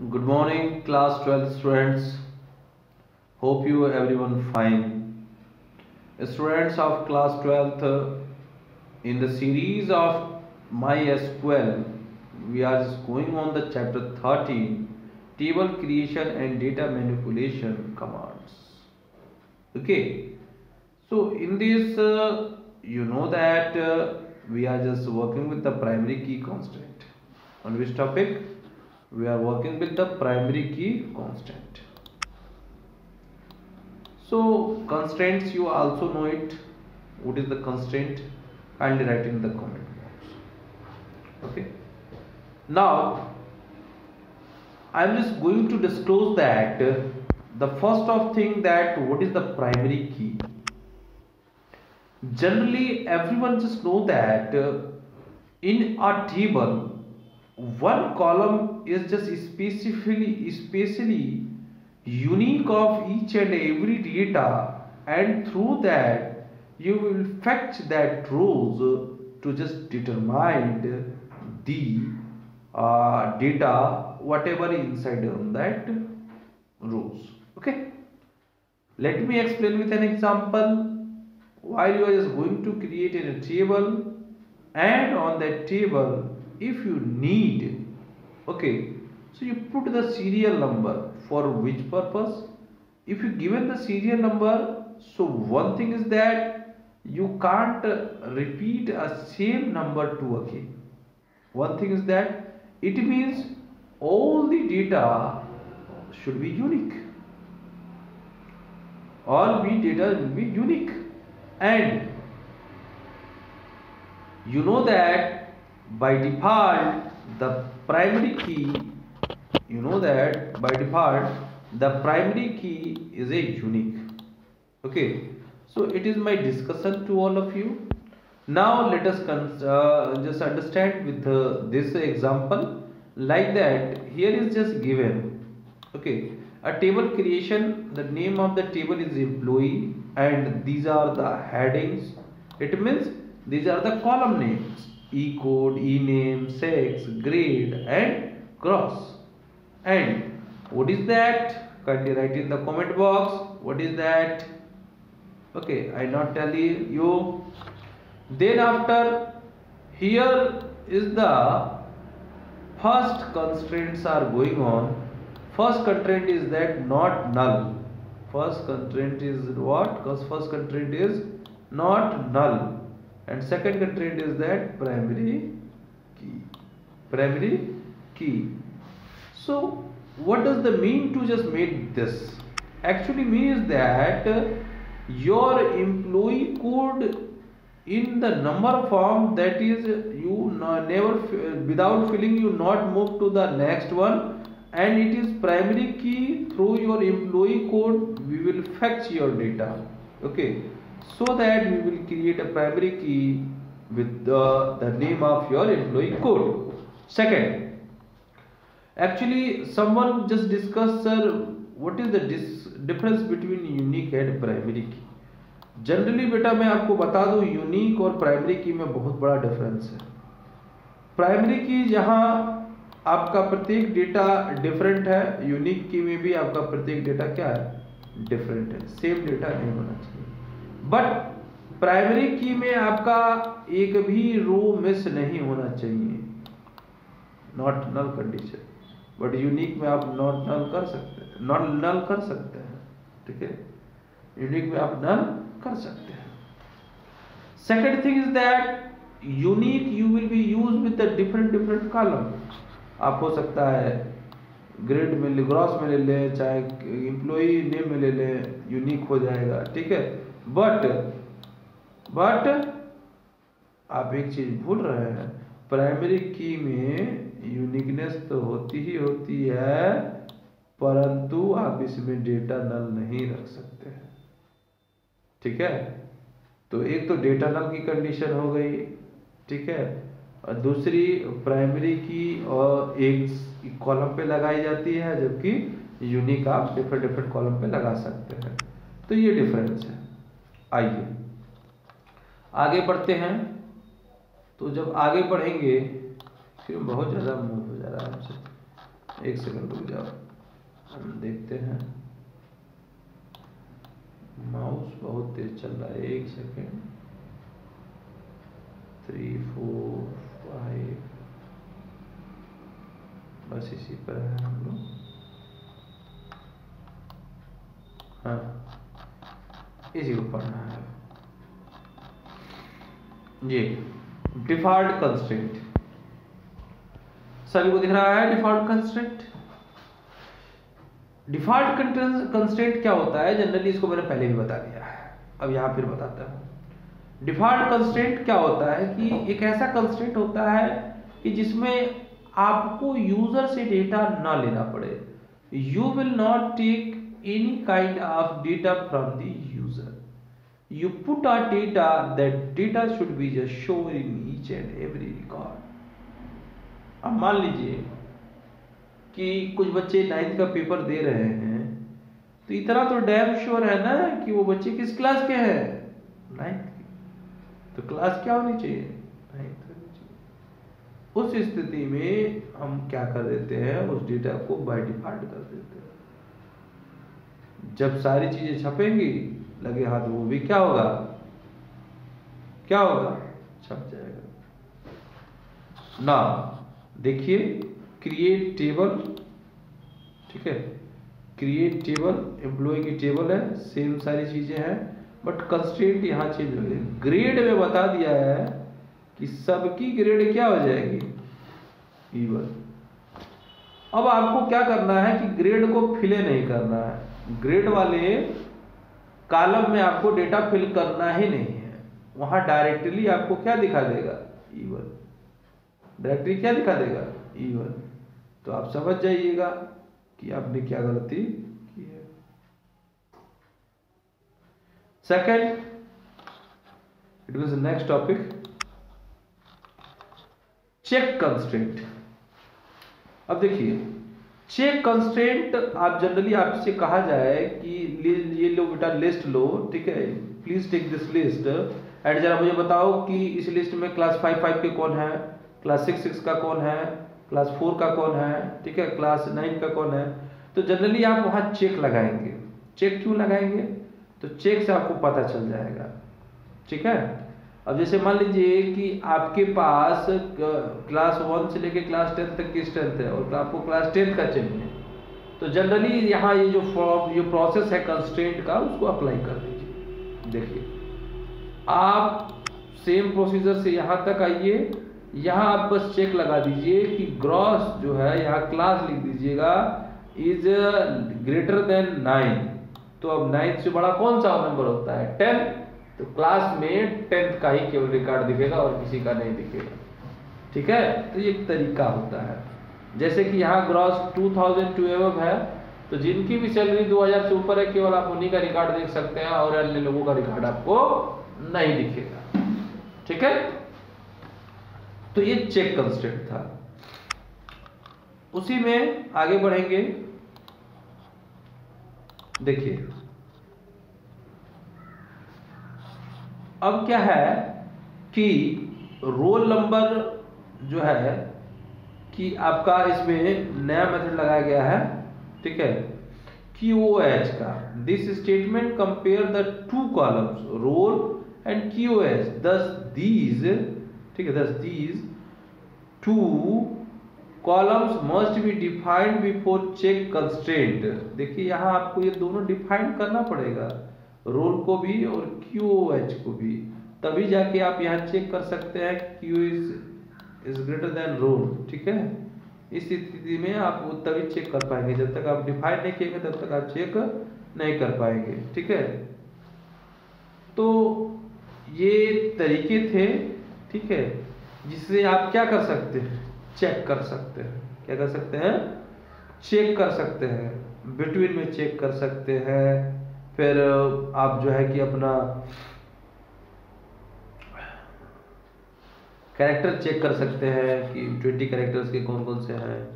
Good morning, class 12 students. Hope you everyone fine. Students of class 12th, in the series of MySQL, we are just going on the chapter 13, table creation and data manipulation commands. Okay, so in this, you know that we are just working with the primary key constant. On which topic? We are working with the primary key constant. So constraints, you also know it. What is the constraint? Kindly write in the comment box. Okay. Now I am just going to disclose that the first of thing, that what is the primary key. Generally, everyone just know that in a table, one column is just especially unique of each and every data, and through that you will fetch that rows to just determine the data whatever inside on that rows. Okay, let me explain with an example. While you are just going to create a table, and on that table, if you need, okay, so you put the serial number. For which purpose? If you given the serial number, so one thing is that you can't repeat a same number to again. One thing is that it means all the data should be unique. All the data will be unique. And you know that by default the primary key, you know that by default the primary key is a unique. Okay, so it is my discussion to all of you. Now let us just understand with this example. Like that, here is just given, okay, a table creation. The name of the table is employee, and these are the headings. It means these are the column names: e code, e name, sex, grade, and gross. And what is that? Kindly write in the comment box. What is that? Okay, I not tell you. Then after, here is the first constraints are going on. First constraint is that not null. First constraint is what? Because first constraint is not null, and second constraint is that primary key. Primary key. So what does the mean to just make this? Actually means that your employee code in the number form, that is you never without filling you not move to the next one, and it is primary key. Through your employee code we will fetch your data. Okay, so that we will create a primary key with the name of your employee code. Second, actually someone just discussed, sir, what is the difference between unique and primary key. Generally बेटा मैं आपको बता दूं, unique और primary की में बहुत बड़ा डिफरेंस है. प्राइमरी की जहां आपका प्रत्येक डेटा डिफरेंट है, यूनिक की में भी आपका प्रत्येक डेटा क्या है, डिफरेंट है. सेम डेटा नहीं होना चाहिए. बट प्राइमरी की में आपका एक भी रो मिस नहीं होना चाहिए, not null condition. But unique में आप नॉट नल कर सकते हैं, नॉट नल कर सकते हैं. ठीक है, यूनिक में आप नल कर सकते हैं. Second thing is that unique you will be use with the different column. आप हो सकता है ग्रेड में ले, ग्रॉस में ले लें, चाहे एम्प्लॉई नेम में ले लें, यूनिक हो जाएगा. ठीक है, बट आप एक चीज भूल रहे हैं, प्राइमरी की में यूनिकनेस तो होती ही होती है, परंतु आप इसमें डेटा नल नहीं रख सकते हैं. ठीक है, तो एक तो डेटा नल की कंडीशन हो गई. ठीक है, और दूसरी प्राइमरी की और एक कॉलम पे लगाई जाती है, जबकि यूनिक आप डिफरेंट कॉलम पे लगा सकते हैं. तो ये डिफरेंस है. आइए आगे बढ़ते हैं. तो जब आगे बढ़ेंगे, फिर बहुत ज़्यादा मूव हो जा रहा है हमसे. एक सेकंड रुक जाओ, हम देखते हैं। माउस बहुत तेज चल रहा है, एक सेकंड। 3 4 5 बस इसी पर है हम लोग। हाँ, इसी को पढ़ना है ये डिफॉल्ट कंस्ट्रेंट। सभी को दिख रहा है डिफॉल्ट कंस्ट्रेंट? डिफॉल्ट कंस्ट्रेंट क्या होता है? जनरली इसको मैंने पहले भी बता दिया है, अब यहां फिर बताता हूं। डिफॉल्ट कंस्ट्रेंट क्या होता है कि एक ऐसा कंस्ट्रेंट होता है कि जिसमें आपको यूजर से डेटा ना लेना पड़े। You will not take any kind of data from the user, you put our data, that data should be just shown in each and every record। अब मान लीजिए कि कुछ बच्चे 9th का पेपर दे रहे हैं, तो इतना तो डैम श्योर है ना कि वो बच्चे किस क्लास के हैं? 9th की। तो क्लास क्या होनी चाहिए? 9th होनी चाहिए। उस स्थिति में हम क्या कर देते हैं, उस डेटा को बाय डिफॉल्ट कर देते हैं। जब सारी चीजें छपेंगी लगे हाथ, वो भी क्या होगा, क्या होगा, छप जाएगा ना। देखिए क्रिएट टेबल, ठीक है, क्रिएट टेबल, एम्प्लॉय की टेबल है, सेम सारी चीजें हैं, बट कंस्ट्रेंट यहाँ चेंज हो गई। ग्रेड में बता दिया है कि सबकी ग्रेड क्या हो जाएगी, इवन। अब आपको क्या करना है कि ग्रेड को फिले नहीं करना है, ग्रेड वाले कॉलम में आपको डेटा फिल करना ही नहीं है, वहां डायरेक्टली आपको क्या दिखा देगा, इवन। डायरेक्टली क्या दिखा देगा, इवन। तो आप समझ जाइएगा कि आपने क्या गलती की है। Second, it was next topic, check constraint. अब देखिए चेक कंस्ट्रेंट, आप जनरली आपसे कहा जाए कि ये लो बेटा लिस्ट लो, ठीक है, please take this list and जरा मुझे बताओ कि इस लिस्ट में क्लास 5 के कौन है, क्लास 6 का कौन है, क्लास 4 का कौन है, ठीक है, क्लास 9 का कौन है। तो जनरली आप वहां चेक लगाएंगे। चेक क्यों लगाएंगे? तो चेक से आपको पता चल जाएगा, ठीक है। अब जैसे मान लीजिए कि आपके पास क्लास 1 से लेके क्लास 10 तक की स्ट्रेंथ है और आपको क्लास 10 का चाहिए, तो जनरली यहाँ ये जो प्रोसेस है कंस्ट्रेंट का, उसको अप्लाई कर दीजिए। देखिए आप सेम प्रोसीजर से यहाँ तक आइए, यहाँ आप बस चेक लगा दीजिए कि ग्रॉस जो है, यहाँ क्लास लिख दीजिएगा इज ग्रेटर देन 9। तो अब 9 से बड़ा कौन सा नंबर होता है, 10। तो क्लास में 10th का ही केवल रिकॉर्ड दिखेगा और किसी का नहीं दिखेगा, ठीक है। तो ये एक तरीका होता है। जैसे कि यहाँ ग्रॉस 2000 टू एबव है, तो जिनकी भी सैलरी 2000 से ऊपर है केवल आप उन्हीं का रिकॉर्ड देख सकते हैं और अन्य लोगों का रिकॉर्ड आपको नहीं दिखेगा, ठीक है। तो ये चेक कंस्ट्रेंट था। उसी में आगे बढ़ेंगे। देखिए अब क्या है कि रोल नंबर जो है कि आपका इसमें नया मेथड लगाया गया है, ठीक है, QoH का। This statement compare the two columns roll and QoH, thus these, ठीक है, thus these two columns must be defined before check constraint. देखिए यहाँ आपको ये दोनों डिफाइन करना पड़ेगा, रोल को भी और QoH को भी, तभी जाके आप यहाँ चेक कर सकते हैं Q is greater than roll, ठीक है। इस स्थिति में आप तभी चेक कर पाएंगे, जब तक आप डिफाइन नहीं किएंगे तब तक आप चेक नहीं कर पाएंगे, ठीक है। तो ये तरीके थे, ठीक है, जिससे आप क्या कर सकते हैं, चेक कर सकते हैं। क्या कर सकते हैं, चेक कर सकते हैं, बिटवीन में चेक कर सकते हैं। फिर आप जो है कि अपना कैरेक्टर चेक कर सकते हैं कि 20 कैरेक्टर्स के कौन कौन से हैं,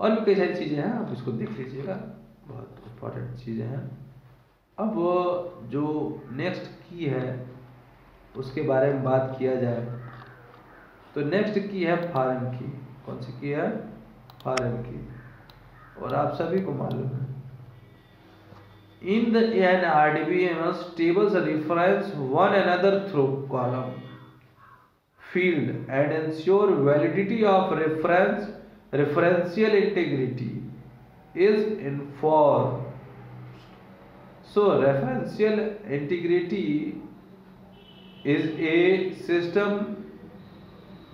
और भी कई सारी चीज़ें हैं, आप इसको देख लीजिएगा, बहुत इंपॉर्टेंट चीज़ें हैं। अब जो नेक्स्ट की है उसके बारे में बात किया जाए तो नेक्स्ट की है फॉरेन की। कौन सी की है, फॉरेन की, और आप सभी को मालूम है। In the an RDBMS, tables reference one another through column field and ensure validity of referential integrity is enforced. So referential integrity is a system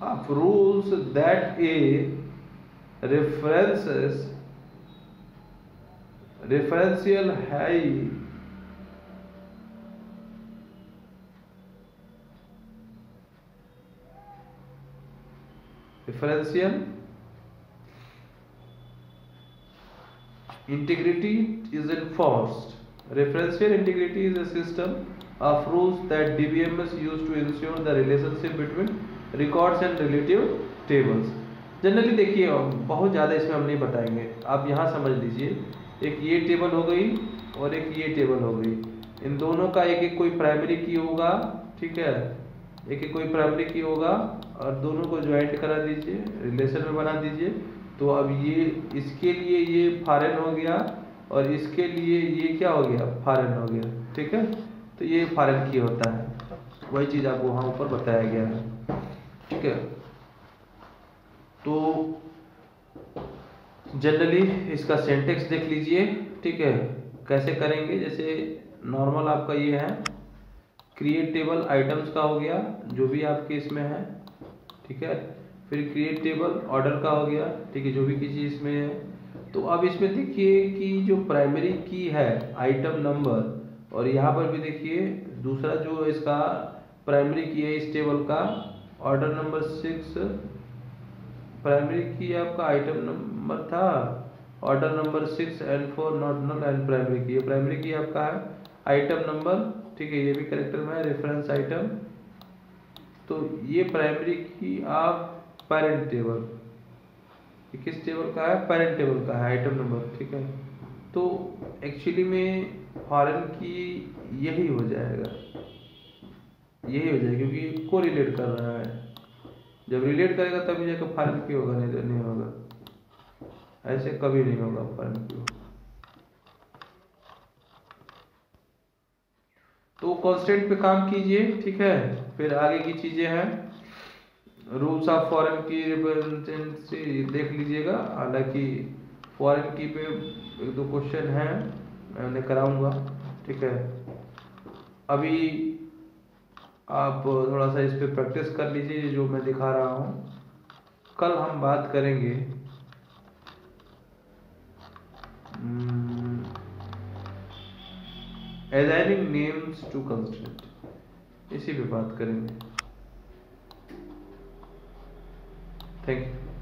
of rules that a referential high referential integrity is enforced. Referential integrity is a system of rules that DBMS use to ensure the relationship between records and relative tables. Generally देखिए, बहुत ज़्यादा इसमें हम नहीं बताएंगे, आप यहाँ समझ लीजिए। एक ये टेबल हो गई और एक ये टेबल हो गई, इन दोनों का एक एक कोई प्राइमरी की होगा, ठीक है, एक एक कोई प्राइमरी की होगा, और दोनों को ज्वाइंट करा दीजिए, रिलेशन में बना दीजिए। तो अब ये इसके लिए ये फॉरेन हो गया और इसके लिए ये क्या हो गया, फॉरेन हो गया, ठीक है। तो ये फॉरेन की होता है, वही चीज़ आपको वहाँ ऊपर बताया गया है, ठीक है। तो जनरली इसका सिंटेक्स देख लीजिए, ठीक है, कैसे करेंगे। जैसे नॉर्मल आपका ये है, क्रिएट टेबल आइटम्स का हो गया, जो भी आपके इसमें है, ठीक है। फिर क्रिएट टेबल ऑर्डर का हो गया, ठीक है, जो भी किसी इसमें है। तो अब इसमें देखिए कि जो प्राइमरी की है आइटम नंबर, और यहाँ पर भी देखिए दूसरा जो इसका प्राइमरी की है इस टेबल का ऑर्डर नंबर 6, प्राइमरी की आपका आइटम नंबर था order number 6 and 4 not null and primary key, primary key आपका है आइटम नंबर, ठीक है, ये भी करेक्टर में है, रेफरेंस आइटम। तो ये प्राइमरी की आप पेरेंट टेबल, ये किस टेबल का है, पेरेंट टेबल का है आइटम नंबर, ठीक है। तो एक्चुअली में फॉरेन की यही हो जाएगा, यही हो जाएगा, क्योंकि को रिलेट कर रहा है। जब रिलेट करेगा तभी जाकर फॉरेन की होगा, नहीं होगा, ऐसे कभी नहीं होगा फॉरेन की। तो कांस्टेंट पे काम कीजिए, ठीक है। फिर आगे की चीजें हैं, रूल्स ऑफ फॉरेन की रिप्रेजेंटेंसी देख लीजिएगा। हालांकि फॉरेन की पे एक दो क्वेश्चन हैं, मैं उन्हें कराऊंगा, ठीक है। अभी आप थोड़ा सा इस पे प्रैक्टिस कर लीजिए जो मैं दिखा रहा हूँ। कल हम बात करेंगे assigning names to constraint, इसी पे बात करेंगे। Thank you.